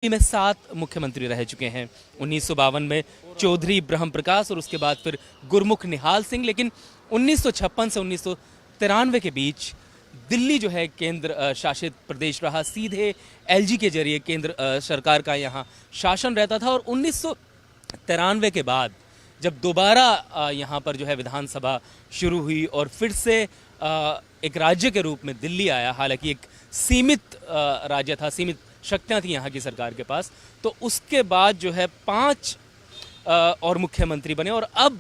में 7 मुख्यमंत्री रह चुके हैं। 1952 में चौधरी ब्रह्म प्रकाश और उसके बाद फिर गुरमुख निहाल सिंह, लेकिन 1956 से 1993 के बीच दिल्ली जो है केंद्र शासित प्रदेश रहा। सीधे एलजी के जरिए केंद्र सरकार का यहाँ शासन रहता था। और 1993 के बाद जब दोबारा यहाँ पर जो है विधानसभा शुरू हुई और फिर से एक राज्य के रूप में दिल्ली आया, हालांकि एक सीमित राज्य था, सीमित शक्तियाँ थी यहाँ की सरकार के पास, तो उसके बाद जो है 5 और मुख्यमंत्री बने और अब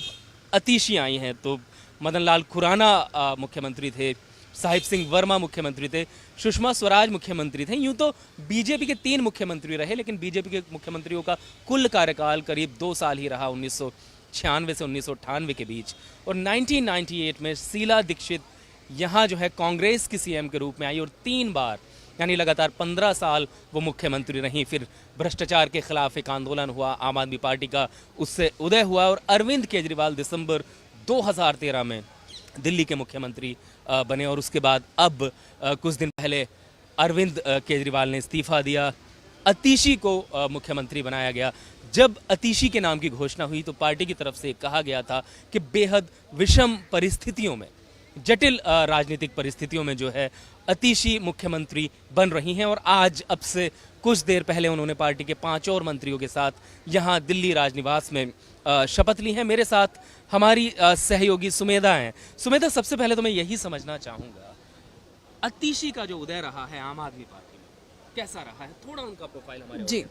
अतीशी आई हैं। तो मदन लाल खुराना मुख्यमंत्री थे, साहिब सिंह वर्मा मुख्यमंत्री थे, सुषमा स्वराज मुख्यमंत्री थे। यूं तो बीजेपी के 3 मुख्यमंत्री रहे, लेकिन बीजेपी के मुख्यमंत्रियों का कुल कार्यकाल करीब 2 साल ही रहा, 1996 से 1998 के बीच। और 1998 में शीला दीक्षित यहाँ जो है कांग्रेस की सीएम के रूप में आई और 3 बार यानी लगातार 15 साल वो मुख्यमंत्री रहीं। फिर भ्रष्टाचार के खिलाफ एक आंदोलन हुआ, आम आदमी पार्टी का उससे उदय हुआ और अरविंद केजरीवाल दिसंबर 2013 में दिल्ली के मुख्यमंत्री बने। और उसके बाद अब कुछ दिन पहले अरविंद केजरीवाल ने इस्तीफा दिया, अतीशी को मुख्यमंत्री बनाया गया। जब अतीशी के नाम की घोषणा हुई तो पार्टी की तरफ से कहा गया था कि बेहद विषम परिस्थितियों में, जटिल राजनीतिक परिस्थितियों में जो है अतीशी मुख्यमंत्री बन रही हैं। और आज अब से कुछ देर पहले उन्होंने पार्टी के 5 और मंत्रियों के साथ यहाँ दिल्ली राजनिवास में शपथ ली है। मेरे साथ हमारी सहयोगी सुमेधा हैं। सुमेधा, सबसे पहले तो मैं यही समझना चाहूँगा, अतीशी का जो उदय रहा है आम आदमी पार्टी में, कैसा रहा है? थोड़ा उनका प्रोफाइल हमारे जी।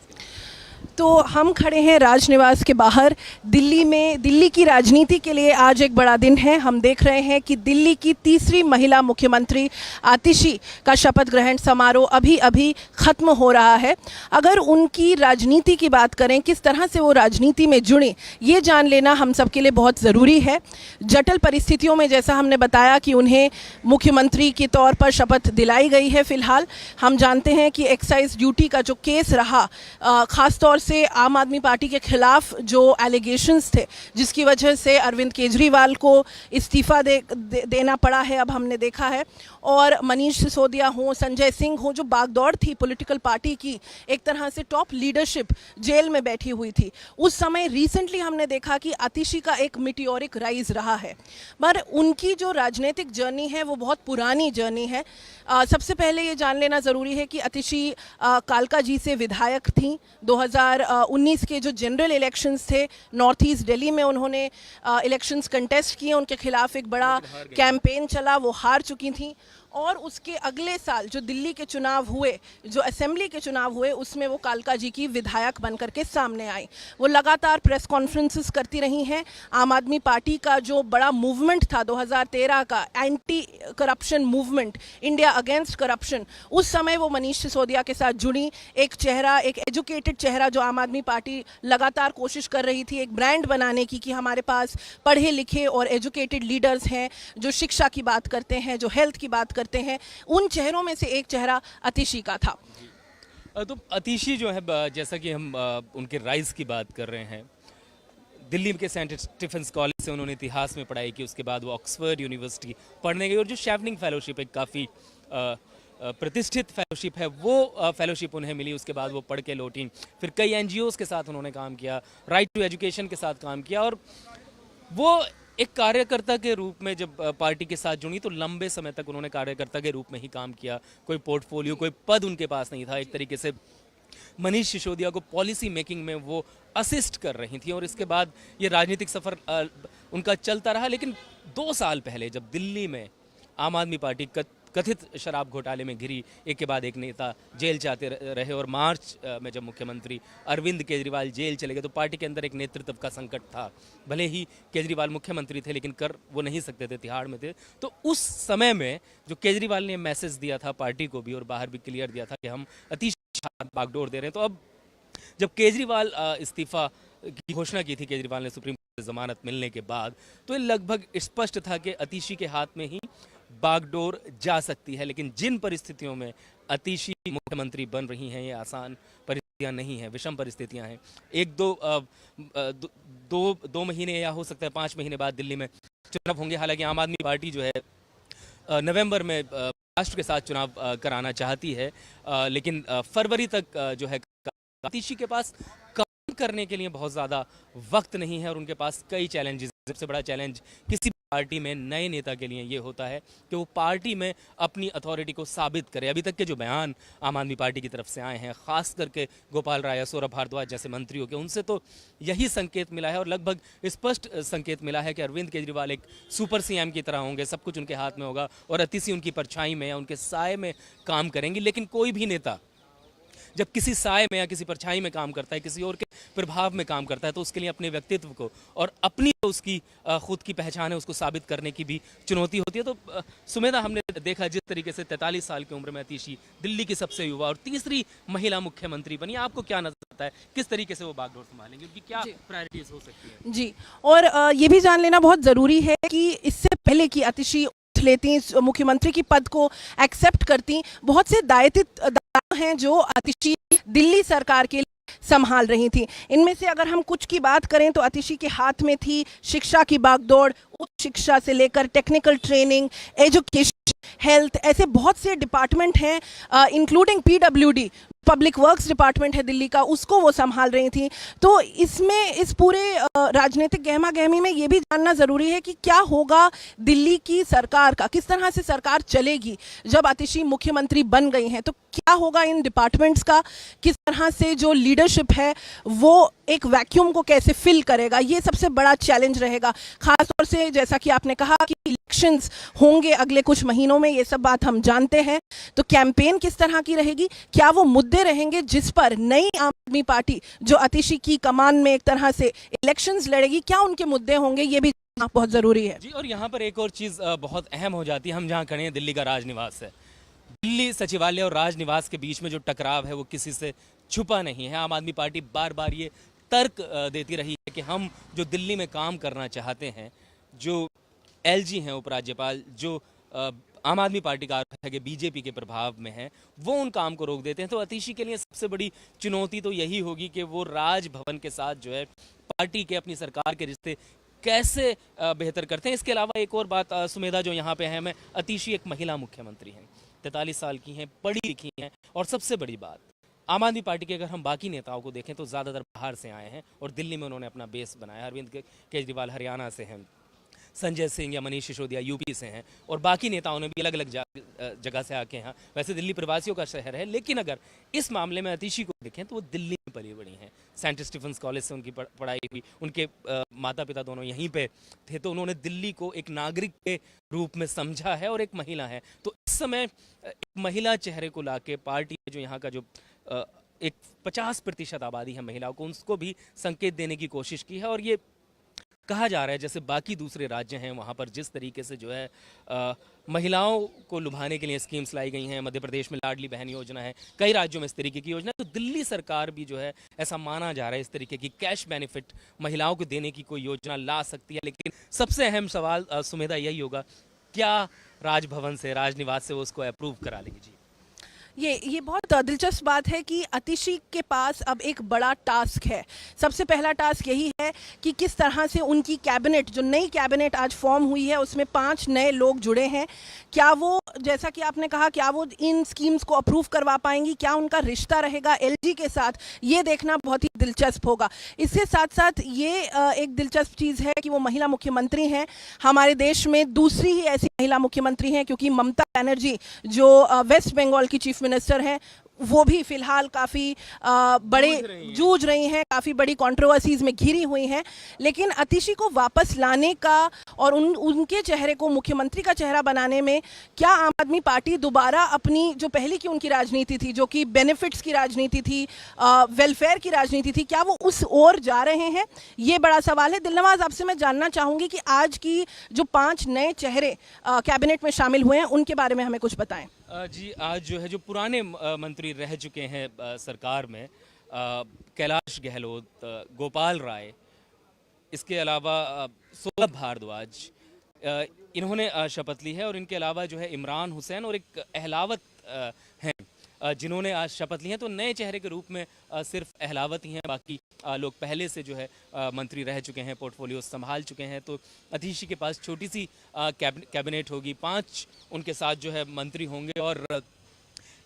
तो हम खड़े हैं राजनिवास के बाहर दिल्ली में। दिल्ली की राजनीति के लिए आज एक बड़ा दिन है। हम देख रहे हैं कि दिल्ली की तीसरी महिला मुख्यमंत्री आतिशी का शपथ ग्रहण समारोह अभी अभी ख़त्म हो रहा है। अगर उनकी राजनीति की बात करें, किस तरह से वो राजनीति में जुड़े, ये जान लेना हम सब के लिए बहुत ज़रूरी है। जटिल परिस्थितियों में, जैसा हमने बताया कि उन्हें मुख्यमंत्री के तौर पर शपथ दिलाई गई है। फ़िलहाल हम जानते हैं कि एक्साइज ड्यूटी का जो केस रहा, ख़ास तौर से आम आदमी पार्टी के खिलाफ जो एलिगेशंस थे, जिसकी वजह से अरविंद केजरीवाल को इस्तीफा देना पड़ा है, अब हमने देखा है। और मनीष सिसोदिया हो, संजय सिंह हो, जो बागदौड़ थी पॉलिटिकल पार्टी की, एक तरह से टॉप लीडरशिप जेल में बैठी हुई थी। उस समय रिसेंटली हमने देखा कि आतिशी का एक मिटियोरिक राइज रहा है। पर उनकी जो राजनीतिक जर्नी है वो बहुत पुरानी जर्नी है। सबसे पहले ये जान लेना ज़रूरी है कि आतिशी कालका जी से विधायक थी। 2019 के जो जनरल इलेक्शंस थे नॉर्थ ईस्ट दिल्ली में, उन्होंने इलेक्शंस कंटेस्ट किए, उनके खिलाफ एक बड़ा कैंपेन चला, वो हार चुकी थी। और उसके अगले साल जो दिल्ली के चुनाव हुए, जो असेंबली के चुनाव हुए, उसमें वो कालका जी की विधायक बनकर के सामने आई। वो लगातार प्रेस कॉन्फ्रेंसेस करती रही हैं। आम आदमी पार्टी का जो बड़ा मूवमेंट था 2013 का, anti corruption movement, India against corruption, उस समय वो मनीष सिसोदिया के साथ जुड़ी। एक चेहरा, एक एजुकेटेड चेहरा जो आम आदमी पार्टी लगातार कोशिश कर रही थी एक ब्रांड बनाने की, कि हमारे पास पढ़े लिखे और एजुकेटेड लीडर्स हैं जो शिक्षा की बात करते हैं, जो हेल्थ की बात करते हैं। उन चेहरों में से एक चेहरा अतीशी का था। तो अतीशी जो है, जैसा कि हम उनके राइज की बात कर रहे हैं, दिल्ली के सेंट स्टीफेंस कॉलेज से उन्होंने इतिहास में पढ़ाई की, उसके बाद वो ऑक्सफोर्ड यूनिवर्सिटी पढ़ने गई और जो शेफनिंग फेलोशिप एक काफ़ी प्रतिष्ठित फेलोशिप है, वो फेलोशिप उन्हें मिली। उसके बाद वो पढ़ के लौटी, फिर कई एनजीओज़ के साथ उन्होंने काम किया, राइट टू एजुकेशन के साथ काम किया। और वो एक कार्यकर्ता के रूप में जब पार्टी के साथ जुड़ी तो लंबे समय तक उन्होंने कार्यकर्ता के रूप में ही काम किया। कोई पोर्टफोलियो, कोई पद उनके पास नहीं था। एक तरीके से मनीष सिसोदिया को पॉलिसी मेकिंग में वो असिस्ट कर रही थी। और इसके बाद ये राजनीतिक सफ़र उनका चलता रहा। लेकिन 2 साल पहले जब दिल्ली में आम आदमी पार्टी कथित शराब घोटाले में घिरी, एक के बाद एक नेता जेल जाते रहे, और मार्च में जब मुख्यमंत्री अरविंद केजरीवाल जेल चले गए तो पार्टी के अंदर एक नेतृत्व का संकट था। भले ही केजरीवाल मुख्यमंत्री थे, लेकिन कर वो नहीं सकते थे, तिहाड़ में थे। तो उस समय में जो केजरीवाल ने मैसेज दिया था पार्टी को भी और बाहर भी क्लियर दिया था कि हम अतीशी बागडोर दे रहे हैं। तो अब जब केजरीवाल इस्तीफा की घोषणा की थी केजरीवाल ने सुप्रीम कोर्ट से जमानत मिलने के बाद, तो ये लगभग स्पष्ट था कि अतीशी के हाथ में ही बागडोर जा सकती है। लेकिन जिन परिस्थितियों में अतीशी मुख्यमंत्री बन रही हैं, ये आसान परिस्थितियां नहीं हैं, विषम परिस्थितियां हैं। एक दो महीने या हो सकता है 5 महीने बाद दिल्ली में चुनाव होंगे। हालांकि आम आदमी पार्टी जो है नवंबर में महाराष्ट्र के साथ चुनाव कराना चाहती है, लेकिन फरवरी तक जो है आतिशी के पास काम करने के लिए बहुत ज़्यादा वक्त नहीं है और उनके पास कई चैलेंजेस। सबसे बड़ा चैलेंज किसी पार्टी में नए नेता के लिए ये होता है कि वो पार्टी में अपनी अथॉरिटी को साबित करे। अभी तक के जो बयान आम आदमी पार्टी की तरफ से आए हैं, खास करके गोपाल राय, सौरभ भारद्वाज जैसे मंत्रियों के, उनसे तो यही संकेत मिला है और लगभग स्पष्ट संकेत मिला है कि अरविंद केजरीवाल एक सुपर सीएम की तरह होंगे, सब कुछ उनके हाथ में होगा और अतिशी उनकी परछाई में या उनके साए में काम करेंगी। लेकिन कोई भी नेता जब किसी साए में या किसी परछाई में काम करता है, किसी और के प्रभाव में काम करता है, तो उसके लिए अपने व्यक्तित्व को और अपनी जो उसकी खुद की पहचान है उसको साबित करने की भी चुनौती होती है। तो सुमेधा, हमने देखा जिस तरीके से 43 साल की उम्र में आतिशी दिल्ली की सबसे युवा और तीसरी महिला मुख्यमंत्री बनी, आपको क्या नजर आता है किस तरीके से वो बागडोर संभालेंगे, उनकी क्या प्रायोरिटीज हो सकती है? जी, और ये भी जान लेना बहुत ज़रूरी है कि इससे पहले कि आतिशी लेती मुख्यमंत्री की पद को एक्सेप्ट करती, बहुत से दायित्व हैं जो आतिशी दिल्ली सरकार के लिए संभाल रही थी। इनमें से अगर हम कुछ की बात करें तो आतिशी के हाथ में थी शिक्षा की बागडोर, उच्च शिक्षा से लेकर टेक्निकल ट्रेनिंग, एजुकेशन, हेल्थ, ऐसे बहुत से डिपार्टमेंट हैं, including PWD, public works department है दिल्ली का, उसको वो संभाल रही थी। तो इसमें इस पूरे राजनीतिक गहमा गहमी में ये भी जानना ज़रूरी है कि क्या होगा दिल्ली की सरकार का, किस तरह से सरकार चलेगी जब आतिशी मुख्यमंत्री बन गई हैं। तो क्या होगा इन डिपार्टमेंट्स का, किस तरह से जो लीडरशिप है वो एक वैक्यूम को कैसे फिल करेगा, ये सबसे बड़ा चैलेंज रहेगा। खासतौर से जैसा कि आपने कहा कि इलेक्शंस होंगे अगले कुछ महीनों में, ये सब बात हम जानते हैं। तो कैंपेन किस तरह की रहेगी, क्या वो मुद्दे रहेंगे जिस पर नई आम आदमी पार्टी जो आतिशी की कमान में एक तरह से इलेक्शंस लड़ेगी, क्या उनके मुद्दे होंगे, ये भी बहुत जरूरी है। जी, और यहाँ पर एक और चीज बहुत अहम हो जाती है। हम जहाँ खड़े हैं दिल्ली का राजनिवास है, दिल्ली सचिवालय और राजनिवास के बीच में जो टकराव है वो किसी से छुपा नहीं है। आम आदमी पार्टी बार बार ये तर्क देती रही है कि हम जो दिल्ली में काम करना चाहते हैं, जो एलजी हैं उपराज्यपाल, जो आम आदमी पार्टी का आरोप है कि बीजेपी के प्रभाव में है, वो उन काम को रोक देते हैं। तो आतिशी के लिए सबसे बड़ी चुनौती तो यही होगी कि वो राजभवन के साथ जो है पार्टी के, अपनी सरकार के रिश्ते कैसे बेहतर करते हैं। इसके अलावा एक और बात सुमेधा जो यहाँ पे है, मैं आतिशी एक महिला मुख्यमंत्री हैं, 43 साल की हैं, पढ़ी लिखी हैं, और सबसे बड़ी बात आम आदमी पार्टी के अगर हम बाकी नेताओं को देखें तो ज़्यादातर बाहर से आए हैं और दिल्ली में उन्होंने अपना बेस बनाया। अरविंद केजरीवाल हरियाणा से हैं, संजय सिंह या मनीष सिसोदिया यूपी से हैं, और बाकी नेताओं ने भी अलग अलग जगह से आके हैं। वैसे दिल्ली प्रवासियों का शहर है, लेकिन अगर इस मामले में आतिशी को देखें तो वो दिल्ली में पली बड़ी हैं। सेंट स्टीफेंस कॉलेज से उनकी पढ़ाई हुई, उनके माता पिता दोनों यहीं पे थे, तो उन्होंने दिल्ली को एक नागरिक के रूप में समझा है और एक महिला है। तो इस समय एक महिला चेहरे को लाके पार्टी जो यहाँ का जो एक 50% आबादी है महिलाओं को, उसको भी संकेत देने की कोशिश की है। और ये कहा जा रहा है जैसे बाकी दूसरे राज्य हैं वहाँ पर जिस तरीके से जो है महिलाओं को लुभाने के लिए स्कीम्स लाई गई हैं, मध्य प्रदेश में लाडली बहन योजना है, कई राज्यों में इस तरीके की योजना है, तो दिल्ली सरकार भी जो है ऐसा माना जा रहा है इस तरीके की कैश बेनिफिट महिलाओं को देने की कोई योजना ला सकती है। लेकिन सबसे अहम सवाल सुमेधा यही होगा, क्या राजभवन से, राजनिवास से वो उसको अप्रूव करा लेगी? जी, ये बहुत दिलचस्प बात है कि आतिशी के पास अब एक बड़ा टास्क है। सबसे पहला टास्क यही है कि किस तरह से उनकी कैबिनेट, जो नई कैबिनेट आज फॉर्म हुई है उसमें 5 नए लोग जुड़े हैं, क्या वो, जैसा कि आपने कहा, क्या वो इन स्कीम्स को अप्रूव करवा पाएंगी, क्या उनका रिश्ता रहेगा एलजी के साथ, ये देखना बहुत ही दिलचस्प होगा। इसके साथ साथ ये एक दिलचस्प चीज़ है कि वो महिला मुख्यमंत्री हैं, हमारे देश में दूसरी ही ऐसी महिला मुख्यमंत्री हैं, क्योंकि ममता बनर्जी जो वेस्ट बंगाल की चीफ मिनिस्टर हैं वो भी फिलहाल काफ़ी बड़े जूझ रही हैं, काफ़ी बड़ी कंट्रोवर्सीज में घिरी हुई हैं। लेकिन आतिशी को वापस लाने का और उनके चेहरे को मुख्यमंत्री का चेहरा बनाने में क्या आम आदमी पार्टी दोबारा अपनी जो पहले की उनकी राजनीति थी, जो कि बेनिफिट्स की राजनीति थी, वेलफेयर की राजनीति थी, क्या वो उस ओर जा रहे हैं, ये बड़ा सवाल है। दिलनवाज, आपसे मैं जानना चाहूँगी कि आज की जो 5 नए चेहरे कैबिनेट में शामिल हुए हैं उनके बारे में हमें कुछ बताएं। जी, आज जो है जो पुराने मंत्री रह चुके हैं सरकार में, कैलाश गहलोत, गोपाल राय, इसके अलावा सौरभ भारद्वाज, इन्होंने शपथ ली है, और इनके अलावा जो है इमरान हुसैन और एक अहलावत हैं जिन्होंने आज शपथ ली है। तो नए चेहरे के रूप में सिर्फ अहलावत ही हैं, बाकी लोग पहले से जो है मंत्री रह चुके हैं, पोर्टफोलियो संभाल चुके हैं। तो आतिशी के पास छोटी सी कैबिनेट होगी, 5 उनके साथ जो है मंत्री होंगे और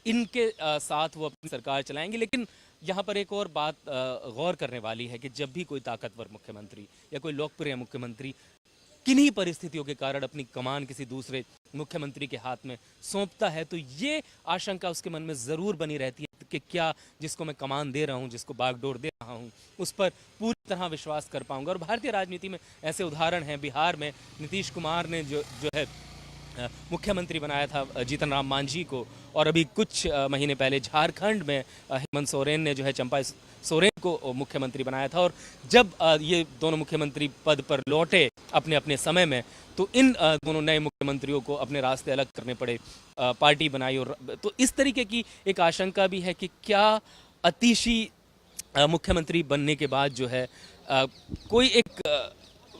इनके साथ वो अपनी सरकार चलाएंगे। लेकिन यहाँ पर एक और बात गौर करने वाली है कि जब भी कोई ताकतवर मुख्यमंत्री या कोई लोकप्रिय मुख्यमंत्री किन्हीं परिस्थितियों के कारण अपनी कमान किसी दूसरे मुख्यमंत्री के हाथ में सौंपता है, तो ये आशंका उसके मन में ज़रूर बनी रहती है कि क्या जिसको मैं कमान दे रहा हूँ, जिसको बागडोर दे रहा हूँ, उस पर पूरी तरह विश्वास कर पाऊंगा। और भारतीय राजनीति में ऐसे उदाहरण हैं। बिहार में नीतीश कुमार ने जो है मुख्यमंत्री बनाया था जीतन राम मांझी को, और अभी कुछ महीने पहले झारखंड में हेमंत सोरेन ने जो है चंपा सोरेन को मुख्यमंत्री बनाया था। और जब ये दोनों मुख्यमंत्री पद पर लौटे अपने अपने समय में, तो इन दोनों नए मुख्यमंत्रियों को अपने रास्ते अलग करने पड़े, पार्टी बनाई। और तो इस तरीके की एक आशंका भी है कि क्या अतिशी मुख्यमंत्री बनने के बाद जो है कोई एक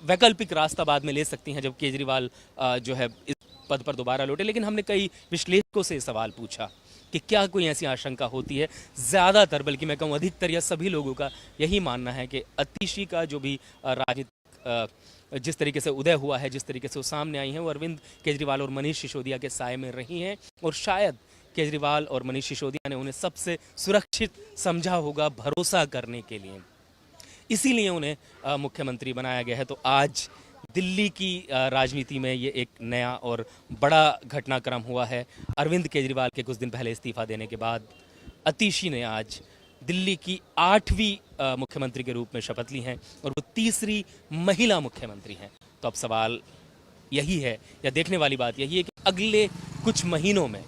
वैकल्पिक रास्ता बाद में ले सकती हैं जब केजरीवाल जो है इस पद पर दोबारा लौटे। लेकिन हमने कई विश्लेषकों से सवाल पूछा कि क्या कोई ऐसी आशंका होती है। ज़्यादातर, बल्कि मैं कहूँ अधिकतर या सभी लोगों का यही मानना है कि अतिशी का जो भी राजनीतिक जिस तरीके से उदय हुआ है, जिस तरीके से वो सामने आई हैं, वो अरविंद केजरीवाल और मनीष सिसोदिया के साए में रही हैं। और शायद केजरीवाल और मनीष सिसोदिया ने उन्हें सबसे सुरक्षित समझा होगा भरोसा करने के लिए, इसीलिए उन्हें मुख्यमंत्री बनाया गया है। तो आज दिल्ली की राजनीति में ये एक नया और बड़ा घटनाक्रम हुआ है। अरविंद केजरीवाल के कुछ दिन पहले इस्तीफा देने के बाद अतिशी ने आज दिल्ली की 8वीं मुख्यमंत्री के रूप में शपथ ली हैं और वो तीसरी महिला मुख्यमंत्री हैं। तो अब सवाल यही है, या देखने वाली बात यही है कि अगले कुछ महीनों में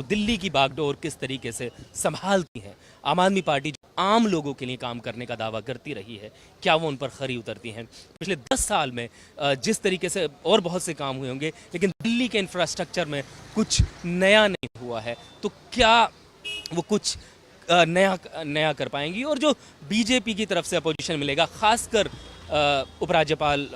दिल्ली की बागडोर किस तरीके से संभालती है आम आदमी पार्टी, जो आम लोगों के लिए काम करने का दावा करती रही है, क्या वो उन पर खरी उतरती हैं। पिछले 10 साल में जिस तरीके से और बहुत से काम हुए होंगे, लेकिन दिल्ली के इंफ्रास्ट्रक्चर में कुछ नया नहीं हुआ है, तो क्या वो कुछ नया कर पाएंगी। और जो बीजेपी की तरफ से अपोजिशन मिलेगा, खासकर उपराज्यपाल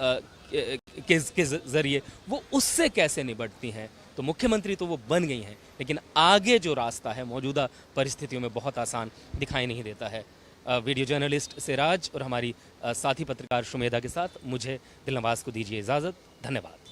के जरिए, वो उससे कैसे निपटती हैं। तो मुख्यमंत्री तो वो बन गई हैं, लेकिन आगे जो रास्ता है मौजूदा परिस्थितियों में बहुत आसान दिखाई नहीं देता है। वीडियो जर्नलिस्ट सिराज और हमारी साथी पत्रकार शुमेदा के साथ मुझे दिलनवाज को दीजिए इजाज़त। धन्यवाद।